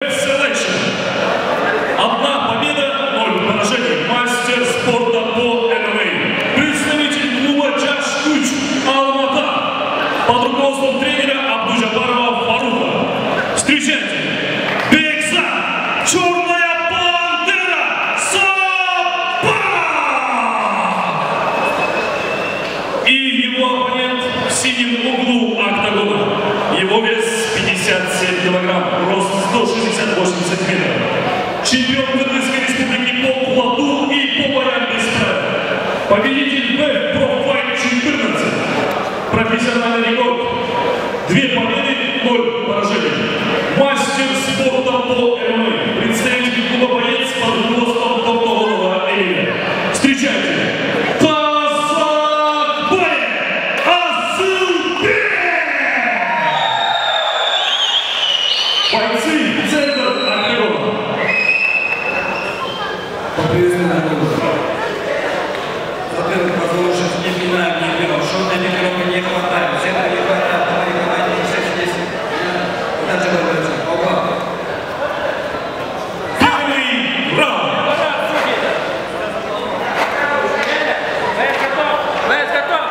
Одна победа, 0 поражений. Мастер спорта по ММА. Представитель клуба Джашкуч Алмата. Под руководством тренера Абдужабарова Фаруха. Встречайте, Бекзат, Черная Пантера, Сапа! И его оппонент в синем углу октагона. Его вес 57 килограмм, рост 160-80 сантиметров. Чемпион Кыргызской республики по плоту и по боям без правил. Победитель ВЭФ Профайт 14. Профессиональный рекорд. 2 победы, 0 поражений. Мастер спорта по ММА. Представитель клуба боец под руководством Топтогонова Эмиля. Встречайте, Казакбаев Асылбек! Бойцы, центр октагона. Во-первых, послушать не пинаем, не берем. Шорная пикировка не хватает. Центра не хватает. Давай команде 6-10. Дальше говорится. Оба. Первый раунд. Боец готов!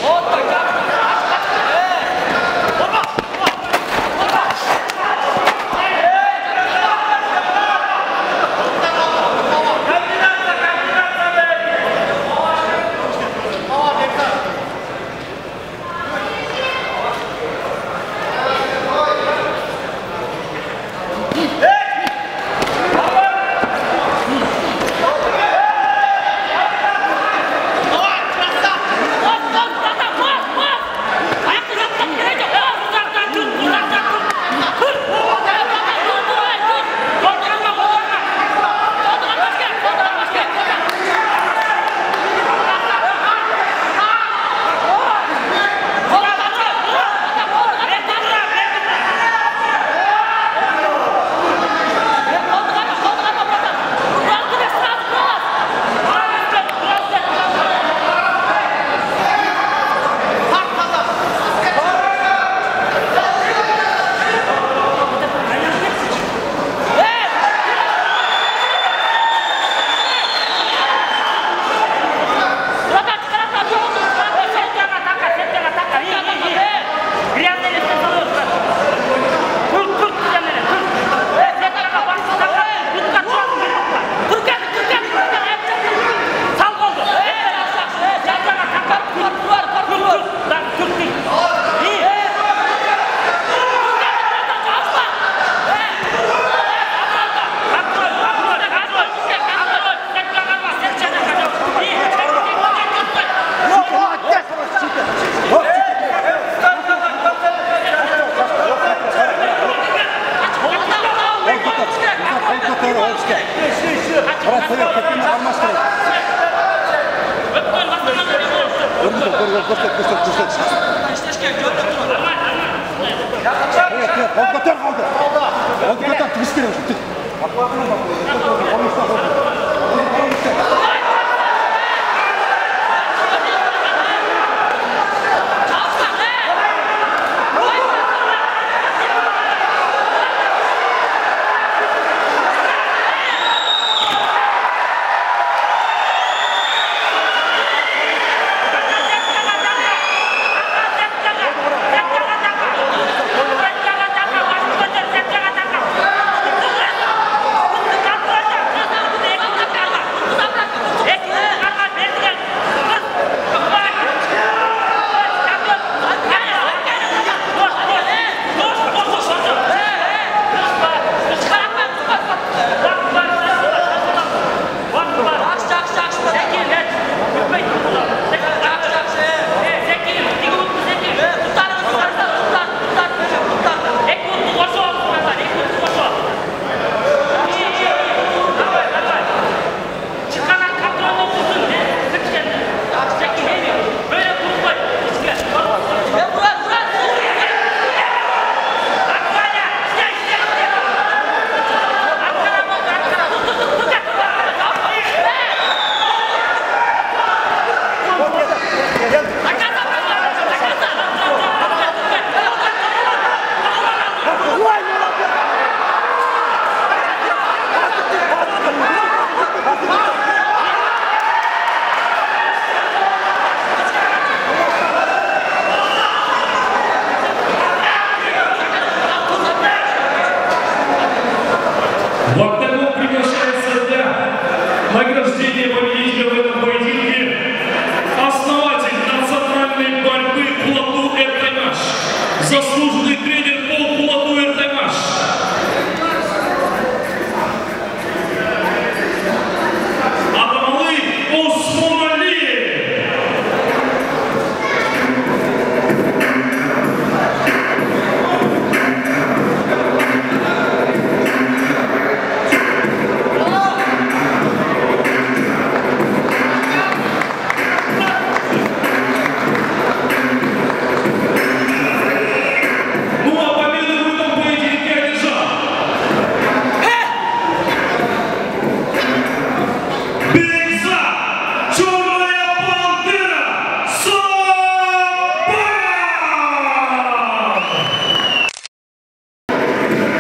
Oldu.